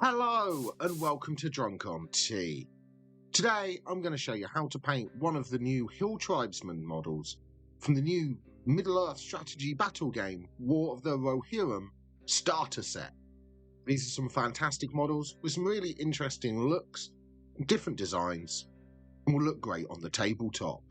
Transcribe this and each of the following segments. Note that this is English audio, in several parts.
Hello and welcome to Drunk on Tea. Today I'm going to show you how to paint one of the new Hill Tribesmen models from the new Middle Earth Strategy Battlegame War of the Rohirrim starter set. These are some fantastic models with some really interesting looks and different designs and will look great on the tabletop.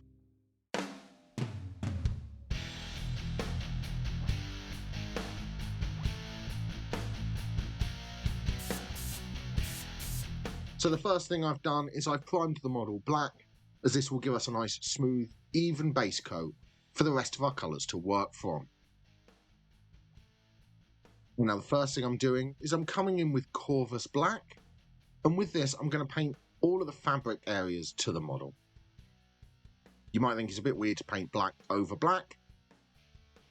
So the first thing I've done is I've primed the model black, as this will give us a nice smooth, even base coat for the rest of our colours to work from. Now the first thing I'm doing is I'm coming in with Corvus black, and with this I'm going to paint all of the fabric areas to the model. You might think it's a bit weird to paint black over black,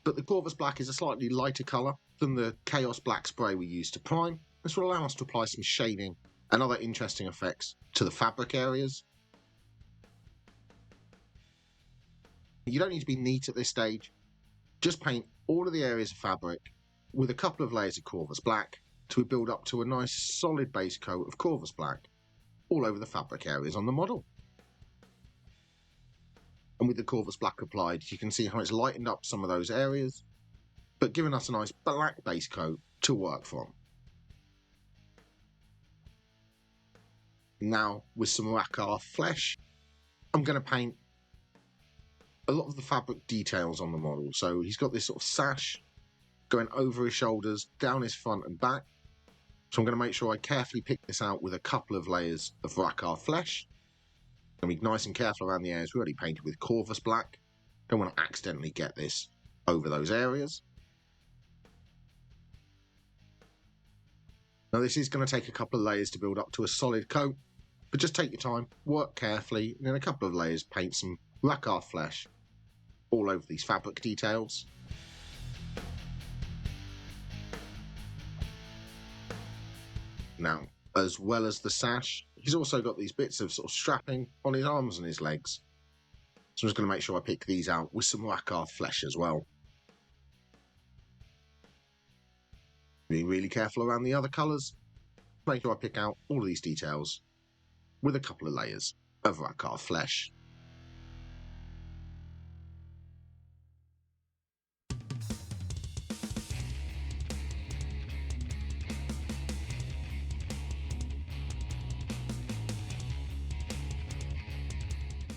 but the Corvus black is a slightly lighter colour than the Chaos black spray we used to prime. This will allow us to apply some shading and other interesting effects to the fabric areas. You don't need to be neat at this stage, just paint all of the areas of fabric with a couple of layers of Corvus black to build up to a nice solid base coat of Corvus black all over the fabric areas on the model. And with the Corvus black applied, you can see how it's lightened up some of those areas, but giving us a nice black base coat to work from. Now with some Rawk flesh, I'm going to paint a lot of the fabric details on the model. So he's got this sort of sash going over his shoulders, down his front and back. So I'm going to make sure I carefully pick this out with a couple of layers of Rawk flesh. I'm going to be nice and careful around the areas we already painted with Corvus black. Don't want to accidentally get this over those areas. Now this is going to take a couple of layers to build up to a solid coat, but just take your time, work carefully, and in a couple of layers paint some Rawk flesh all over these fabric details. Now, as well as the sash, he's also got these bits of sort of strapping on his arms and his legs. So I'm just going to make sure I pick these out with some Rawk flesh as well. Being really careful around the other colours, make sure I pick out all of these details with a couple of layers of Rawk flesh.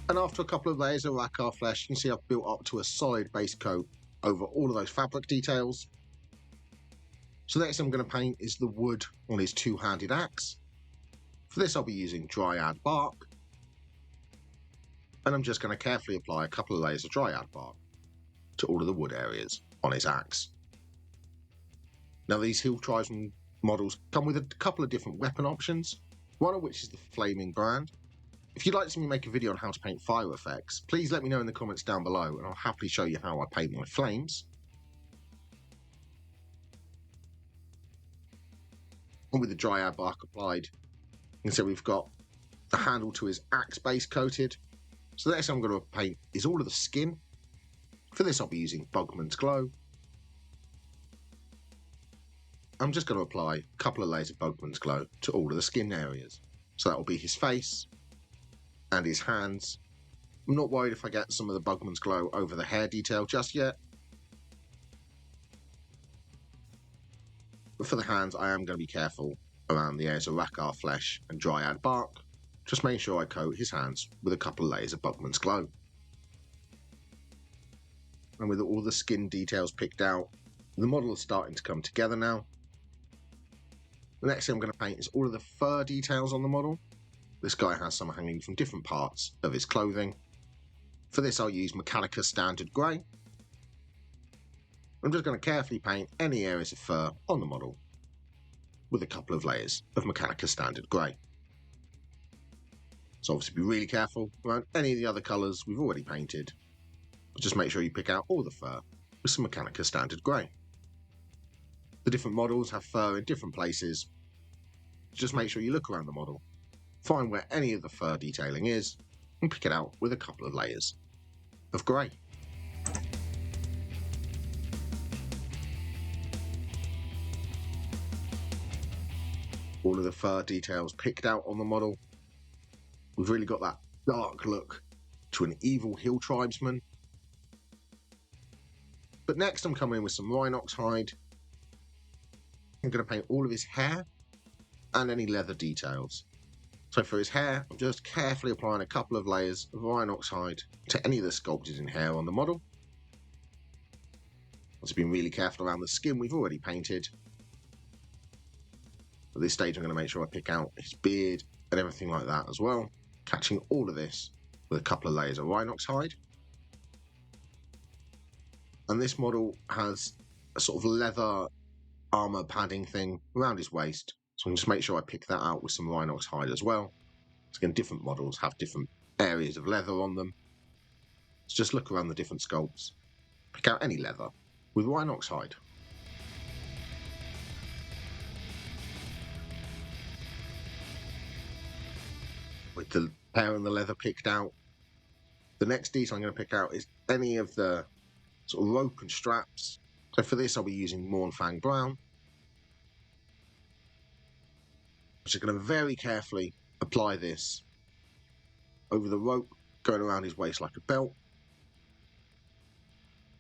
And after a couple of layers of Rawk flesh, you can see I've built up to a solid base coat over all of those fabric details. So the next thing I'm going to paint is the wood on his two-handed axe. For this I'll be using dryad bark, and I'm just going to carefully apply a couple of layers of dryad bark to all of the wood areas on his axe. Now these Hill Tribesmen models come with a couple of different weapon options, one of which is the flaming brand. If you'd like to see me make a video on how to paint fire effects, please let me know in the comments down below and I'll happily show you how I paint my flames. And with the dryad bark applied, you can see we've got the handle to his axe base coated. So the next thing I'm going to paint is all of the skin. For this I'll be using Bugman's Glow. I'm just going to apply a couple of layers of Bugman's Glow to all of the skin areas. So that will be his face and his hands. I'm not worried if I get some of the Bugman's Glow over the hair detail just yet. But for the hands I am going to be careful around the areas of Rawk flesh and dryad bark, just making sure I coat his hands with a couple of layers of Bugman's Glow. And with all the skin details picked out, the model is starting to come together now. The next thing I'm going to paint is all of the fur details on the model. This guy has some hanging from different parts of his clothing. For this I'll use Metallica Standard Grey. I'm just going to carefully paint any areas of fur on the model with a couple of layers of Metallica Standard Grey. So obviously be really careful around any of the other colours we've already painted. But just make sure you pick out all the fur with some Metallica Standard Grey. The different models have fur in different places. Just make sure you look around the model, find where any of the fur detailing is, and pick it out with a couple of layers of grey. all of the fur details picked out on the model. We've really got that dark look to an evil Hill Tribesman. But next I'm coming in with some rhinox hide. I'm going to paint all of his hair and any leather details. So for his hair, I'm just carefully applying a couple of layers of rhinox hide to any of the sculpted in hair on the model. Once I've been really careful around the skin we've already painted. At this stage I'm going to make sure I pick out his beard and everything like that as well, catching all of this with a couple of layers of rhinox hide. And this model has a sort of leather armor padding thing around his waist, so I'm just make sure I pick that out with some rhinox hide as well. So again, different models have different areas of leather on them. So just look around the different sculpts, pick out any leather with rhinox hide. With the hair and the leather picked out, the next detail I'm going to pick out is any of the sort of rope and straps. So for this I'll be using Mournfang Brown. I'm just going to very carefully apply this over the rope going around his waist like a belt.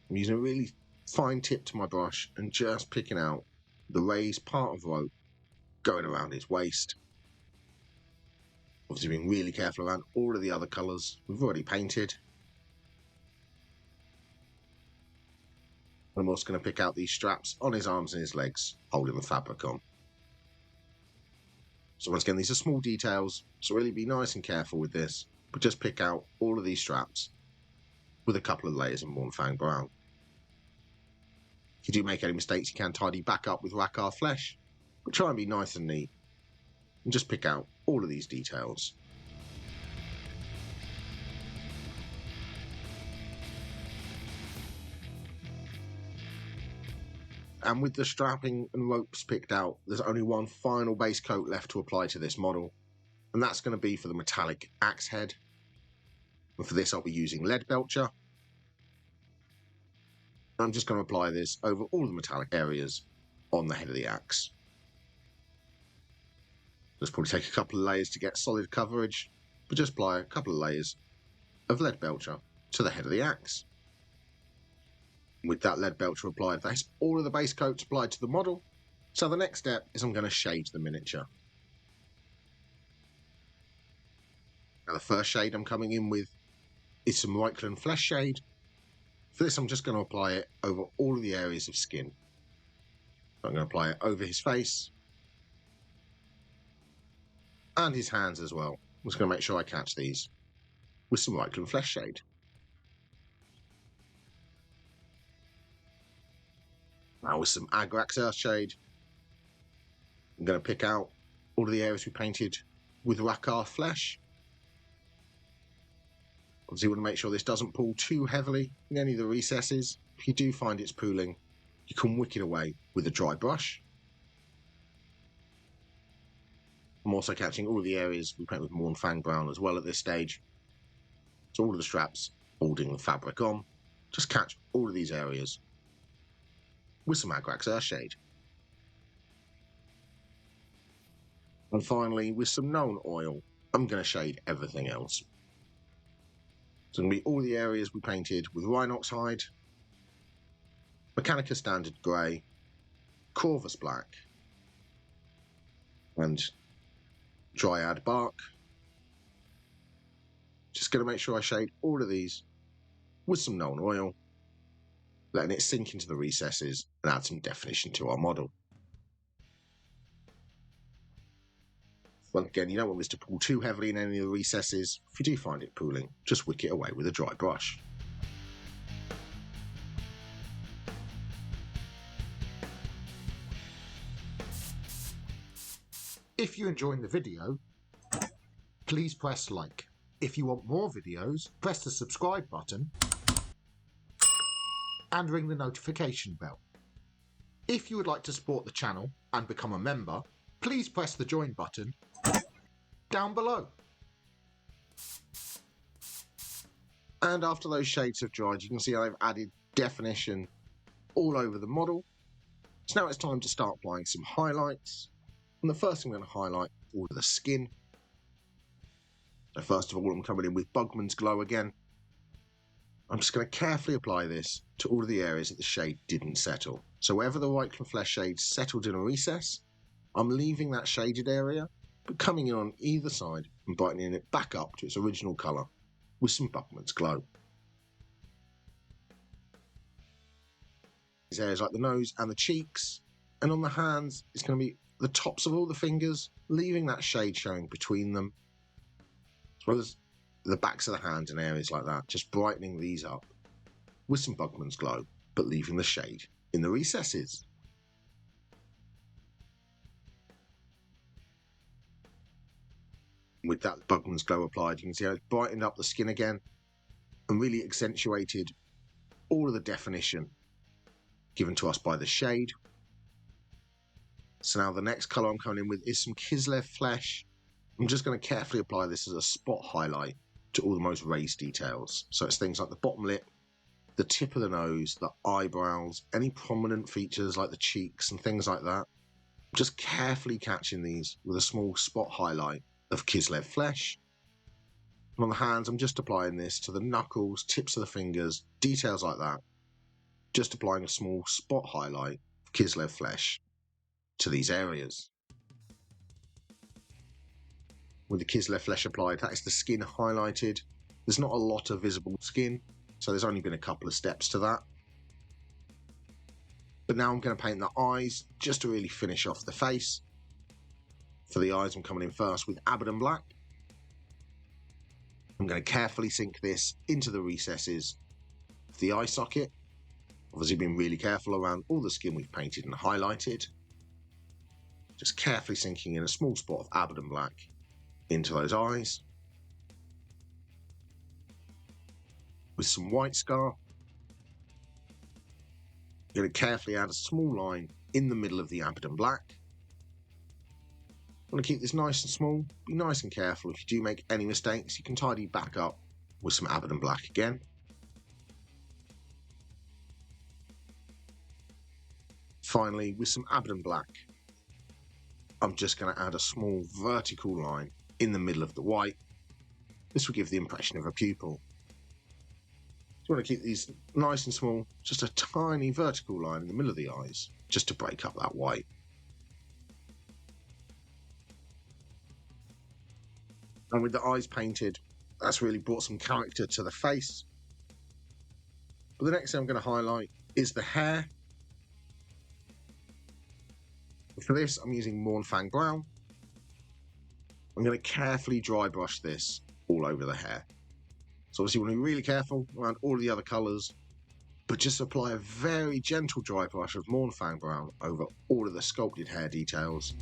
I'm using a really fine tip to my brush and just picking out the raised part of rope going around his waist. Obviously being really careful around all of the other colours we've already painted. I'm also going to pick out these straps on his arms and his legs, holding the fabric on. So once again, these are small details, so really be nice and careful with this, but just pick out all of these straps with a couple of layers of Mournfang Brown. If you do make any mistakes, you can tidy back up with Rawk flesh, but try and be nice and neat, and just pick out all of these details. And with the strapping and ropes picked out, there's only one final base coat left to apply to this model, and that's going to be for the metallic axe head. And for this I'll be using Lead Belcher. I'm just going to apply this over all the metallic areas on the head of the axe. Just probably take a couple of layers to get solid coverage, but just apply a couple of layers of Lead Belcher to the head of the axe. With that Lead Belcher applied, that's all of the base coats applied to the model. So the next step is I'm going to shade the miniature. Now the first shade I'm coming in with is some Reichland Flesh Shade. For this I'm just going to apply it over all of the areas of skin. I'm going to apply it over his face and his hands as well. I'm just going to make sure I catch these with some Reichland Flesh Shade. Now with some Agrax Earthshade, I'm going to pick out all of the areas we painted with Rawk Flesh. Obviously you want to make sure this doesn't pull too heavily in any of the recesses. If you do find it's pooling, you can wick it away with a dry brush. I'm also catching all of the areas we paint with Mournfang Brown as well at this stage. So all of the straps holding the fabric on, just catch all of these areas with some Agrax Earthshade. And finally, with some known oil, I'm going to shade everything else. So it's going to be all the areas we painted with Rhinox Hide, Mechanica Standard Grey, Corvus Black, and Dryad Bark. Just going to make sure I shade all of these with some known oil, letting it sink into the recesses and add some definition to our model. Once again, you don't want this to pull too heavily in any of the recesses. If you do find it pooling, just wick it away with a dry brush. If you enjoyed the video, please press like. If you want more videos, press the subscribe button and ring the notification bell. If you would like to support the channel and become a member, please press the join button down below. And after those shades have dried, you can see I've added definition all over the model. So now it's time to start applying some highlights. And the first thing I'm going to highlight is all of the skin. So first of all, I'm coming in with Bugman's Glow again. I'm just going to carefully apply this to all of the areas that the shade didn't settle. So wherever the white flesh shade settled in a recess, I'm leaving that shaded area, but coming in on either side and brightening it back up to its original colour with some Bugman's Glow. These areas like the nose and the cheeks, and on the hands, it's going to be the tops of all the fingers, leaving that shade showing between them, as well as the backs of the hands and areas like that, just brightening these up with some Bugman's Glow, but leaving the shade in the recesses. With that Bugman's Glow applied, you can see how it's brightened up the skin again and really accentuated all of the definition given to us by the shade. So now the next colour I'm coming in with is some Kislev Flesh. I'm just going to carefully apply this as a spot highlight to all the most raised details. So it's things like the bottom lip, the tip of the nose, the eyebrows, any prominent features like the cheeks and things like that. Just carefully catching these with a small spot highlight of Kislev Flesh. And on the hands, I'm just applying this to the knuckles, tips of the fingers, details like that. Just applying a small spot highlight of Kislev Flesh to these areas. With the Kislev Flesh applied, that is the skin highlighted. There's not a lot of visible skin, so there's only been a couple of steps to that. But now I'm going to paint the eyes just to really finish off the face. For the eyes, I'm coming in first with Abaddon Black. I'm going to carefully sink this into the recesses of the eye socket. Obviously being really careful around all the skin we've painted and highlighted. Just carefully sinking in a small spot of Abaddon Black into those eyes. With some white scar, I'm going to carefully add a small line in the middle of the Abaddon Black. I'm going to keep this nice and small, be nice and careful. If you do make any mistakes, you can tidy back up with some Abaddon Black again. Finally, with some Abaddon Black, I'm just going to add a small vertical line in the middle of the white. This will give the impression of a pupil. You want to keep these nice and small, just a tiny vertical line in the middle of the eyes, just to break up that white. And with the eyes painted, that's really brought some character to the face. But the next thing I'm going to highlight is the hair. For this, I'm using Mornfang Brown. I'm going to carefully dry brush this all over the hair. So obviously you want to be really careful around all of the other colours, but just apply a very gentle dry brush of Mornfang Brown over all of the sculpted hair details.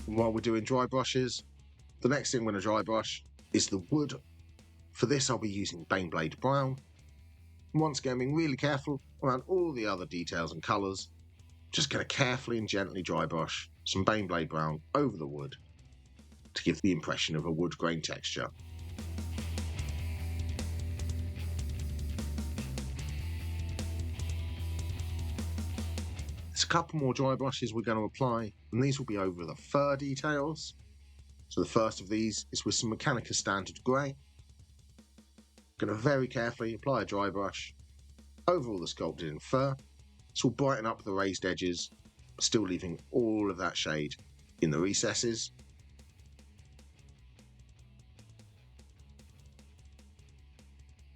And while we're doing dry brushes, the next thing I'm going to dry brush is the wood. For this, I'll be using Baneblade Brown. And once again, being really careful around all the other details and colours, just going to carefully and gently dry brush some Baneblade Brown over the wood to give the impression of a wood grain texture. There's a couple more dry brushes we're going to apply, and these will be over the fur details. So the first of these is with some Mechanica Standard Grey. Going to very carefully apply a dry brush over all the sculpted in fur. This will brighten up the raised edges, still leaving all of that shade in the recesses.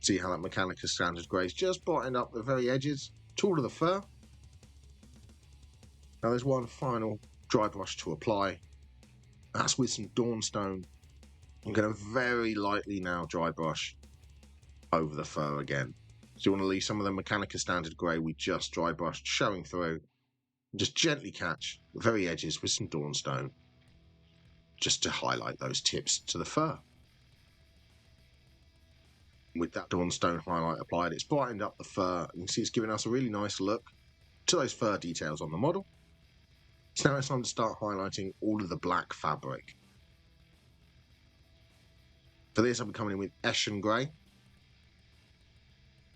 See how that Mechanica Standard Grey's just brightened up the very edges to all of the fur. Now there's one final dry brush to apply. That's with some Dawnstone. I'm going to very lightly now dry brush over the fur again. So you want to leave some of the Mechanica Standard Grey we just dry brushed showing through. And just gently catch the very edges with some Dawnstone, just to highlight those tips to the fur. With that Dawnstone highlight applied, it's brightened up the fur. You can see it's giving us a really nice look to those fur details on the model. So now it's time to start highlighting all of the black fabric. For this, I'll be coming in with Eshen Grey.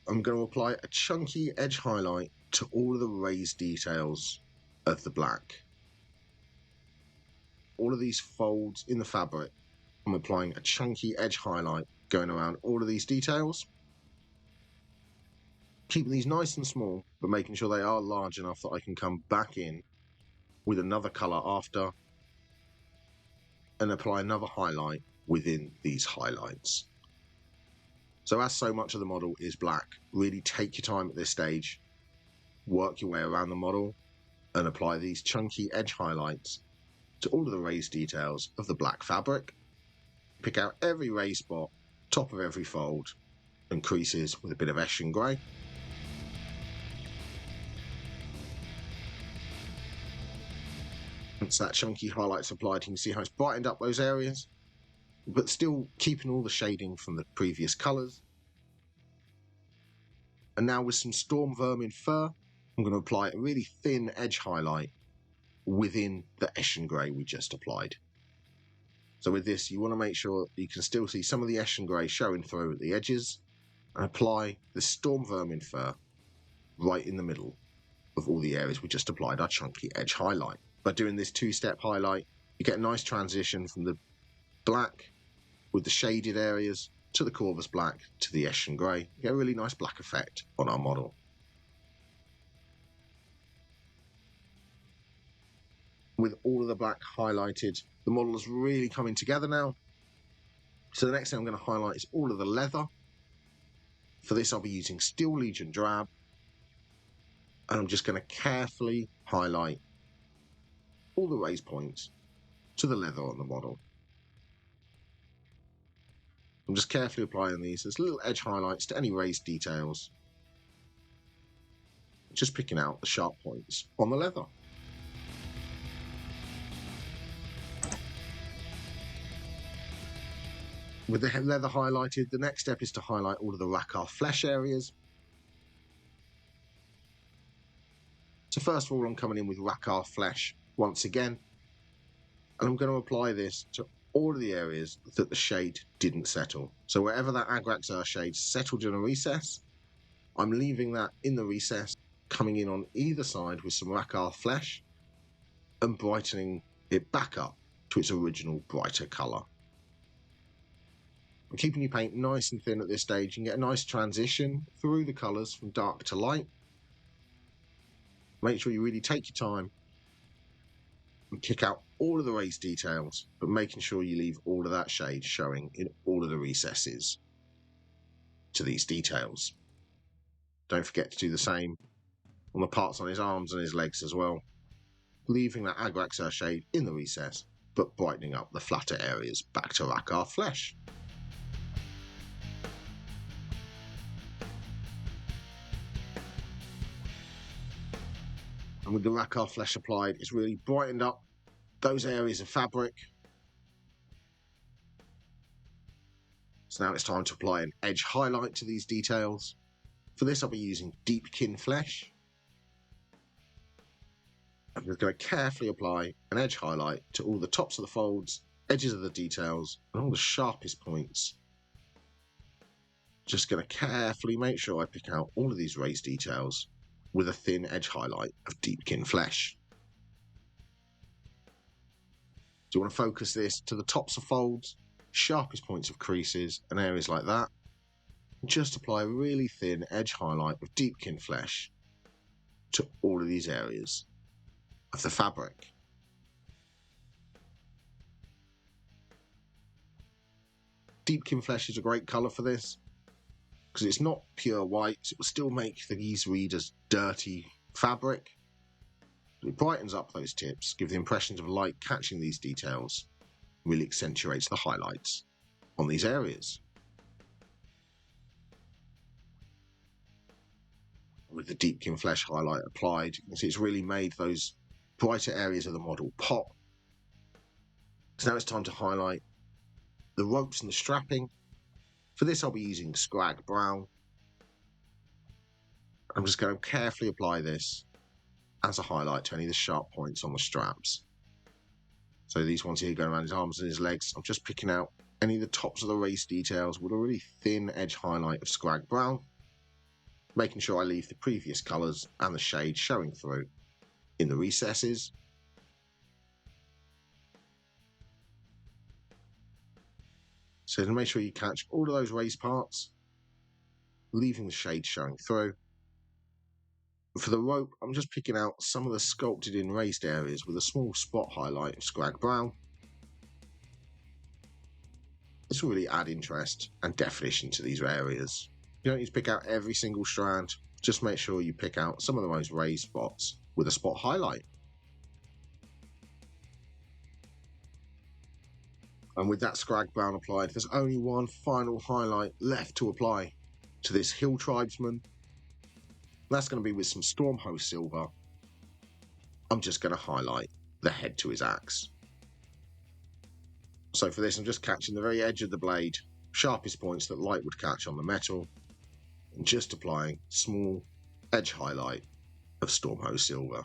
I'm going to apply a chunky edge highlight to all of the raised details of the black. All of these folds in the fabric, I'm applying a chunky edge highlight going around all of these details. Keeping these nice and small, but making sure they are large enough that I can come back in with another colour after and apply another highlight within these highlights. So as so much of the model is black, really take your time at this stage, work your way around the model and apply these chunky edge highlights to all of the raised details of the black fabric. Pick out every raised spot, top of every fold and creases with a bit of Eshin grey. Once that chunky highlight's applied, you can see how it's brightened up those areas, but still keeping all the shading from the previous colours. And now with some Storm Vermin Fur, I'm going to apply a really thin edge highlight within the Eshin grey we just applied. So with this, you want to make sure you can still see some of the Eshin grey showing through at the edges, and apply the Storm Vermin Fur right in the middle of all the areas we just applied our chunky edge highlight. By doing this two-step highlight, you get a nice transition from the black with the shaded areas to the Corvus black to the Eshin grey. You get a really nice black effect on our model. With all of the black highlighted, the model is really coming together now. So the next thing I'm going to highlight is all of the leather. For this, I'll be using Steel Legion Drab, and I'm just going to carefully highlight all the raised points to the leather on the model. I'm just carefully applying these as little edge highlights to any raised details, just picking out the sharp points on the leather. With the leather highlighted, the next step is to highlight all of the Rakkar flesh areas. So first of all, I'm coming in with Rakkar flesh once again, and I'm going to apply this to all of the areas that the shade didn't settle. So wherever that Agraxar shade settled in a recess, I'm leaving that in the recess, coming in on either side with some Rakkar flesh and brightening it back up to its original brighter colour. I'm keeping your paint nice and thin at this stage. You can get a nice transition through the colours from dark to light. Make sure you really take your time and kick out all of the raised details, but making sure you leave all of that shade showing in all of the recesses to these details. Don't forget to do the same on the parts on his arms and his legs as well, leaving that Agraxar shade in the recess, but brightening up the flatter areas back to Rakkar flesh. And with the Rakkar flesh applied, it's really brightened up those areas of fabric. So now it's time to apply an edge highlight to these details. For this, I'll be using Deepkin flesh. I'm just going to carefully apply an edge highlight to all the tops of the folds, edges of the details, and all the sharpest points. Just going to carefully make sure I pick out all of these raised details with a thin edge highlight of Deepkin flesh. So you want to focus this to the tops of folds, sharpest points of creases and areas like that. And just apply a really thin edge highlight of Deepkin flesh to all of these areas of the fabric. Deepkin flesh is a great colour for this, because it's not pure white, so it will still make these readers dirty fabric. It brightens up those tips, gives the impressions of light catching these details, really accentuates the highlights on these areas. With the Deepkin flesh highlight applied, you can see it's really made those brighter areas of the model pop. So now it's time to highlight the ropes and the strapping. For this, I'll be using Scrag Brown. I'm just going to carefully apply this as a highlight to any of the sharp points on the straps. So these ones here going around his arms and his legs, I'm just picking out any of the tops of the raised details with a really thin edge highlight of Scrag Brown. making sure I leave the previous colours and the shade showing through in the recesses. So to make sure you catch all of those raised parts, leaving the shade showing through. For the rope, I'm just picking out some of the sculpted in raised areas with a small spot highlight of scrag brown. This will really add interest and definition to these areas. You don't need to pick out every single strand, just make sure you pick out some of the most raised spots with a spot highlight. And with that scrag brown applied, there's only one final highlight left to apply to this Hill Tribesman. That's going to be with some Stormhost silver. I'm just going to highlight the head to his axe. So for this, I'm just catching the very edge of the blade, sharpest points that light would catch on the metal, and just applying small edge highlight of Stormhost silver.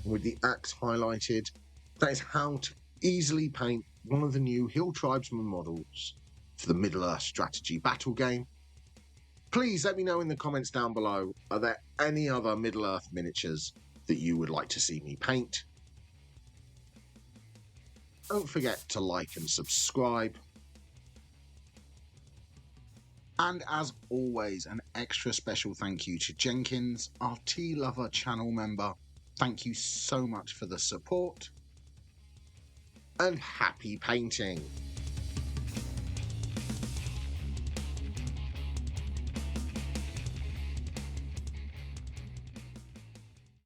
With the axe highlighted, that is how to easily paint one of the new Hill Tribesmen models for the Middle Earth Strategy Battlegame. Please let me know in the comments down below, are there any other Middle Earth miniatures that you would like to see me paint? Don't forget to like and subscribe. And as always, an extra special thank you to Jenkins, our Tea Lover channel member. Thank you so much for the support, and happy painting!